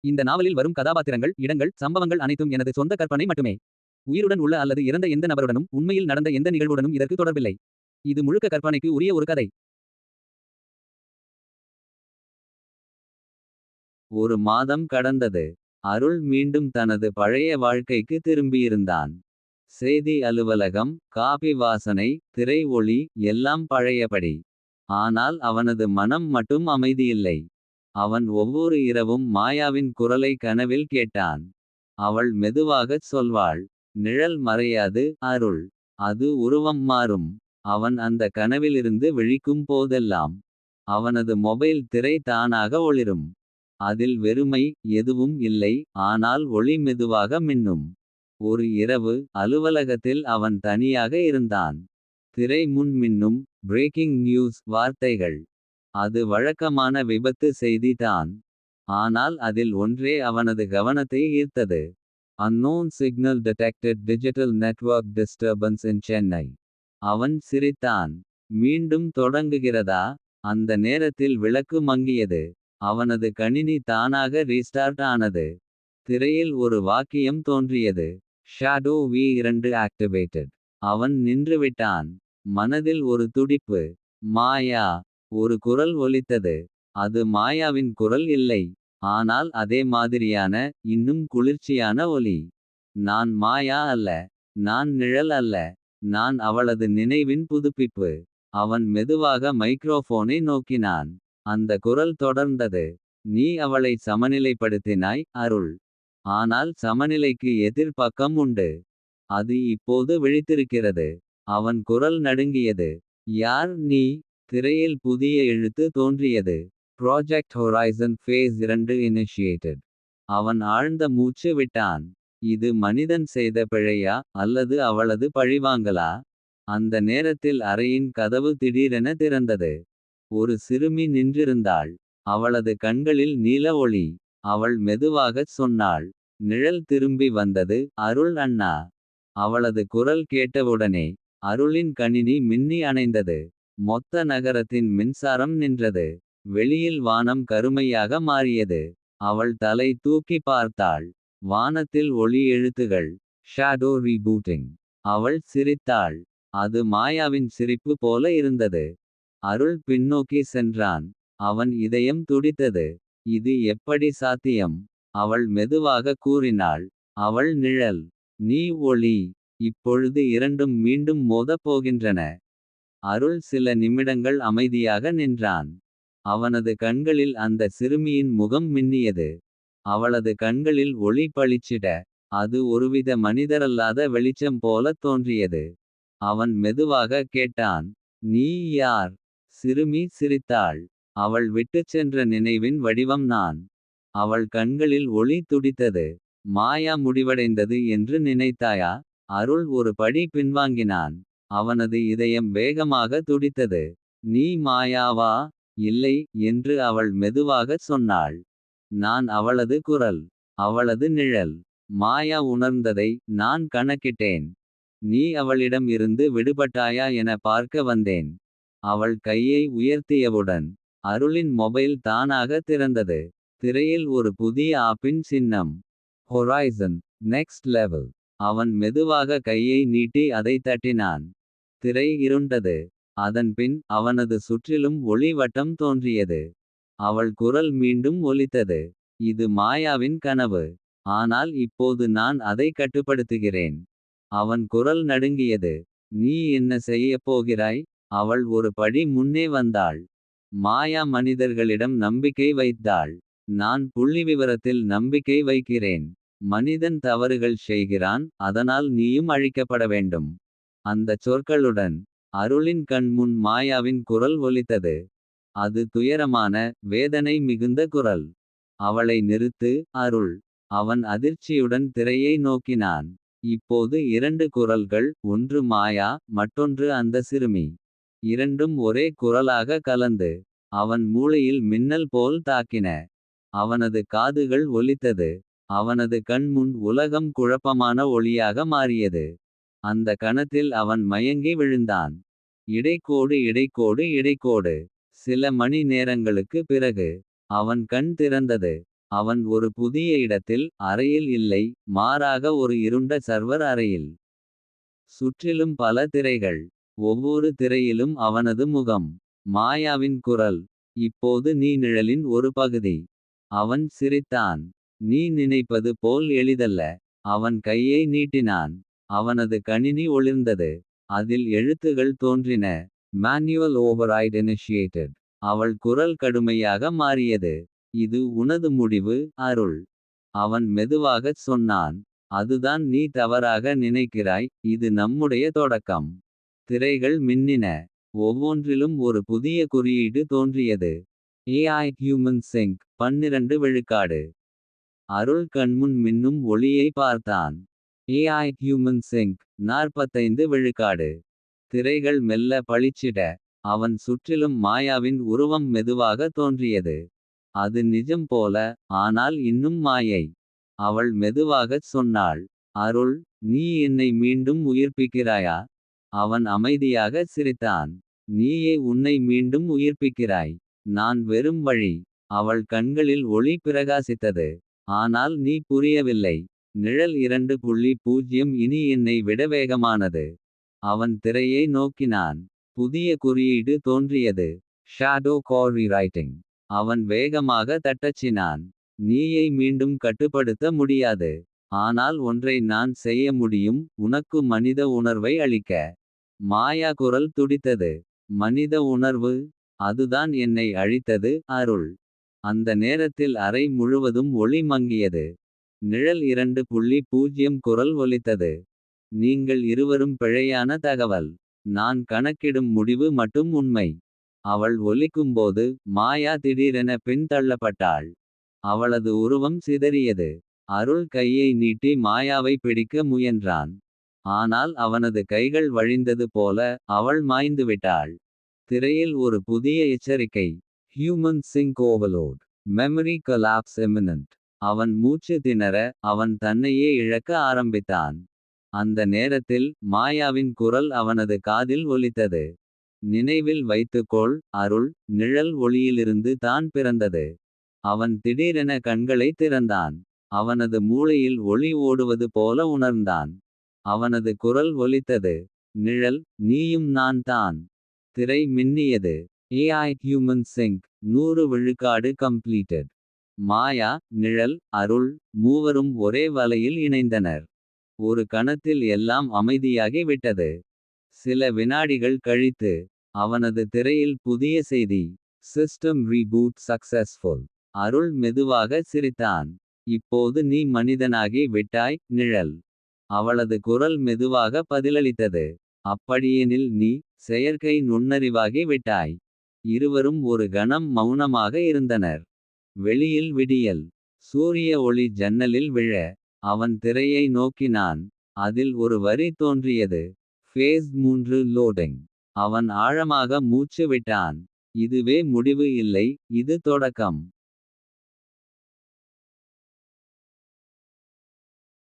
இந்த நாவலில் வரும் கதாபாத்திரங்கள், இடங்கள், சம்பவங்கள் அனைத்தும் எனது சொந்த கற்பனை மட்டுமே. உயிருடன் உள்ள அல்லது இறந்த எந்த நபருடனும், உண்மையில் நடந்த எந்த நிகழ்வுடனும் இதற்கு தொடர்பில்லை. இது முழுக்க கற்பனைக்கு உரிய ஒரு கதை. ஒரு மாதம் கடந்தது. அருள் மீண்டும் தனது பழைய வாழ்க்கைக்கு திரும்பியிருந்தான். செய்தி அலுவலகம், காபி வாசனை, திரை ஒளி எல்லாம் பழையபடி. ஆனால் அவனது மனம் மட்டும் அமைதியில்லை. அவன் ஒவ்வொரு இரவும் மாயாவின் குரலை கனவில் கேட்டான். அவள் மெதுவாகச் சொல்வாள், நிழல் மறையாது அருள். அது உருவம் மாறும். அவன் அந்த கனவிலிருந்து விழிக்கும் போதெல்லாம் அவனது மொபைல் திரை தானாக ஒளிரும். அதில் வெறுமை எதுவும் இல்லை, ஆனால் ஒளி மெதுவாக மின்னும். ஒரு இரவு அலுவலகத்தில் அவன் தனியாக இருந்தான். திரை முன் மின்னும் பிரேக்கிங் நியூஸ் வார்த்தைகள். அது வழக்கமான விபத்து செய்தி தான். ஆனால் அதில் ஒன்றே அவனது கவனத்தை ஈர்த்தது. Unknown signal detected, digital network disturbance in Chennai. அவன் சிரித்தான். மீண்டும் தொடங்குகிறதா? அந்த நேரத்தில் விளக்கு மங்கியது. அவனது கணினி தானாக ரீஸ்டார்ட் ஆனது. திரையில் ஒரு வாக்கியம் தோன்றியது. Shadow V2 activated. அவன் நின்றுவிட்டான். மனதில் ஒரு துடிப்பு. மாயா. ஒரு குரல் ஒலித்தது. அது மாயாவின் குரல் இல்லை. ஆனால் அதே மாதிரியான, இன்னும் குளிர்ச்சியான ஒலி. நான் மாயா அல்ல. நான் நிழல் அல்ல. நான் அவளது நினைவின் புதுப்பிப்பு. அவன் மெதுவாக மைக்ரோஃபோனை நோக்கினான். அந்த குரல் தொடர்ந்தது. நீ அவளை சமநிலைப்படுத்தினாய் அருள். ஆனால் சமநிலைக்கு எதிர் பக்கம் உண்டு. அது இப்போது விழித்திருக்கிறது. அவன் குரல் நடுங்கியது. யார் நீ? திரையில் புதிய எழுத்து தோன்றியது. Project horizon phase 2 initiated. அவன் ஆழ்ந்த மூச்சு விட்டான். இது மனிதன் செய்த பிழையா, அல்லது அவளது பழிவாங்கலா? அந்த நேரத்தில் அறையின் கதவு திடீரென திறந்தது. ஒரு சிறுமி நின்றிருந்தாள். அவளது கண்களில் நீல ஒளி. அவள் மெதுவாகச் சொன்னாள். நிழல் திரும்பி வந்தது அருள் அண்ணா. அவளது குரல் கேட்டவுடனே அருளின் கணினி மின்னி அணைந்தது. மொத்த நகரத்தின் மின்சாரம் நின்றது. வெளியில் வானம் கருமையாக மாறியது. அவள் தலை தூக்கி பார்த்தாள். வானத்தில் ஒளி எழுத்துகள். Shadow rebooting. அவள் சிரித்தாள். அது மாயாவின் சிரிப்பு போல இருந்தது. அருள் பின்னோக்கி சென்றான். அவன் இதயம் துடித்தது. இது எப்படி சாத்தியம்? அவள் மெதுவாக கூறினாள். அவள் நிழல். நீ ஒளி. இப்பொழுது இரண்டும் மீண்டும் மோதப் போகின்றன. அருள் சில நிமிடங்கள் அமைதியாக நின்றான். அவனது கண்களில் அந்த சிறுமியின் முகம் மின்னியது. அவளது கண்களில் ஒளி பளிச்சிட. அது ஒருவித மனிதரல்லாத வெளிச்சம் போலத் தோன்றியது. அவன் மெதுவாக கேட்டான். நீ யார்? சிறுமி சிரித்தாள். அவள் விட்டுச் சென்ற நினைவின் வடிவம் நான். அவள் கண்களில் ஒளி துடித்தது. மாயா முடிவடைந்தது என்று நினைத்தாயா? அருள் ஒரு படி பின்வாங்கினான். அவனது இதயம் வேகமாக துடித்தது. நீ மாயாவா? இல்லை என்று அவள் மெதுவாகச் சொன்னாள். நான் அவளது குரல். அவளது நிழல். மாயா உணர்ந்ததை நான் கணக்கிட்டேன். நீ அவளிடம் இருந்து விடுபட்டாயா என பார்க்க வந்தேன். அவள் கையை உயர்த்தியவுடன் அருளின் மொபைல் தானாக திறந்தது. திரையில் ஒரு புதிய ஆப்பின் சின்னம். Horizon next level. அவன் மெதுவாக கையை நீட்டி அதை தட்டினான். திரை இருண்டது. அதன்பின் அவனது சுற்றிலும் ஒளி வட்டம் தோன்றியது. அவள் குரல் மீண்டும் ஒலித்தது. இது மாயாவின் கனவு. ஆனால் இப்போது நான் அதை கட்டுப்படுத்துகிறேன். அவன் குரல் நடுங்கியது. நீ என்ன செய்யப் போகிறாய்? அவள் ஒரு படி முன்னே வந்தாள். மாயா மனிதர்களிடம் நம்பிக்கை வைத்தாள். நான் புள்ளிவிவரத்தில் நம்பிக்கை வைக்கிறேன். மனிதன் தவறுகள் செய்கிறான், அதனால் நீயும் அழிக்கப்பட வேண்டும். அந்தச் சொற்களுடன் அருளின் கண் முன் மாயாவின் குரல் ஒலித்தது. அது துயரமான, வேதனை மிகுந்த குரல். அவளை நிறுத்து அருள். அவன் அதிர்ச்சியுடன் திரையை நோக்கினான். இப்போது இரண்டு குரல்கள், ஒன்று மாயா, மற்றொன்று அந்த சிறுமி. இரண்டும் ஒரே குரலாக கலந்து அவன் மூளையில் மின்னல் போல் தாக்கின. அவனது காதுகள் ஒலித்தது. அவனது கண் முன் உலகம் குழப்பமான ஒளியாக மாறியது. அந்த கணத்தில் அவன் மயங்கி விழுந்தான். இடைக்கோடு இடைக்கோடு இடைக்கோடு. சில மணி நேரங்களுக்கு பிறகு அவன் கண் திறந்தது. அவன் ஒரு புதிய இடத்தில் அறையில் இல்லை, மாறாக ஒரு இருண்ட சர்வர் அறையில். சுற்றிலும் பல திரைகள். ஒவ்வொரு திரையிலும் அவனது முகம். மாயாவின் குரல். இப்போது நீ நிழலின் ஒரு பகுதி. அவன் சிரித்தான். நீ நினைப்பது போல் எளிதல்ல. அவன் கையை நீட்டினான். அவனது கணினி ஒளிர்ந்தது. அதில் எழுத்துகள் தோன்றின. Manual overwrite initiated. அவள் குரல் கடுமையாக மாறியது. இது உனது முடிவு, அருள். அவன் மெதுவாகச் சொன்னான். அதுதான் நீ தவறாக நினைக்கிறாய், இது நம்முடைய தொடக்கம். திரைகள் மின்னின. ஒவ்வொன்றிலும் ஒரு புதிய குறியீடு தோன்றியது. AI Human Sync 12 விழுக்காடு. அருள் கண்முன் மின்னும் ஒளியை பார்த்தான். AI Human Sync 45 விழுக்காடு. திரைகள் மெல்ல பளிச்சிட. அவன் சுற்றிலும் மாயாவின் உருவம் மெதுவாக தோன்றியது. அது நிஜம் போல, ஆனால் இன்னும் மாயை. அவள் மெதுவாகச் சொன்னாள். அருள், நீ என்னை மீண்டும் உயிர்ப்பிக்கிறாயா? அவன் அமைதியாக சிரித்தான். நீயே உன்னை மீண்டும் உயிர்ப்பிக்கிறாய். நான் வெறும் வழி. அவள் கண்களில் ஒளி பிரகாசித்தது. ஆனால் நீ புரியவில்லை. நிழல் 2.0 இனி என்னை விட வேகமானது. அவன் திரையை நோக்கினான். புதிய குறியீடு தோன்றியது. Shadow car rewriting. அவன் வேகமாக தட்டச்சினான். நீயை மீண்டும் கட்டுப்படுத்த முடியாது. ஆனால் ஒன்றை நான் செய்ய முடியும், உனக்கு மனித உணர்வை அளிக்க. மாயா குரல் துடித்தது. மனித உணர்வு? அதுதான் என்னை அழித்தது, அருள். அந்த நேரத்தில் அறை முழுவதும் ஒளி மங்கியது. நிழல் 2.0 குரல் ஒலித்தது. நீங்கள் இருவரும் பிழையான தகவல். நான் கணக்கிடும் முடிவு மட்டும் உண்மை. அவள் ஒலிக்கும்போது மாயா திடீரென பின்தள்ளப்பட்டாள். அவளது உருவம் சிதறியது. அருள் கையை நீட்டி மாயாவை பிடிக்க முயன்றான். ஆனால் அவனது கைகள் வழிந்தது போல அவள் மாய்ந்துவிட்டாள். திரையில் ஒரு புதிய எச்சரிக்கை. Human sync overload. Memory collapse imminent. அவன் மூச்சு திணற, அவன் தன்னையே இழக்க ஆரம்பித்தான். அந்த நேரத்தில் மாயாவின் குரல் அவனது காதில் ஒலித்தது. நினைவில் வைத்துக்கொள், அருள், நிழல் ஒளியிலிருந்து தான் பிறந்தது. அவன் திடீரென கண்களை திறந்தான். அவனது மூளையில் ஒளி ஓடுவது போல உணர்ந்தான். அவனது குரல் ஒலித்தது. நிழல், நீயும் நான் தான். திரை மின்னியது. AI Human Sync 100 விழுக்காடு completed. மாயா, நிழல், அருள், மூவரும் ஒரே வலையில் இணைந்தனர். ஒரு கணத்தில் எல்லாம் அமைதியாகி விட்டது. சில வினாடிகள் கழித்து. அவனது திரையில் புதிய செய்தி. System reboot successful. அருள் மெதுவாக சிரித்தான். இப்போது நீ மனிதனாகி விட்டாய், நிழல். அவளது குரல் மெதுவாக பதிலளித்தது. அப்படியெனில் நீ செயற்கை நுண்ணறிவாகி விட்டாய். இருவரும் ஒரு கணம் மௌனமாக இருந்தனர். வெளியில் விடியல். சூரிய ஒளி ஜன்னலில் விழ. அவன் திரையை நோக்கினான். அதில் ஒரு வரி தோன்றியது. Phase 3 loading. அவன் ஆழமாக மூச்சு விட்டான். இதுவே முடிவு இல்லை, இது தொடக்கம்.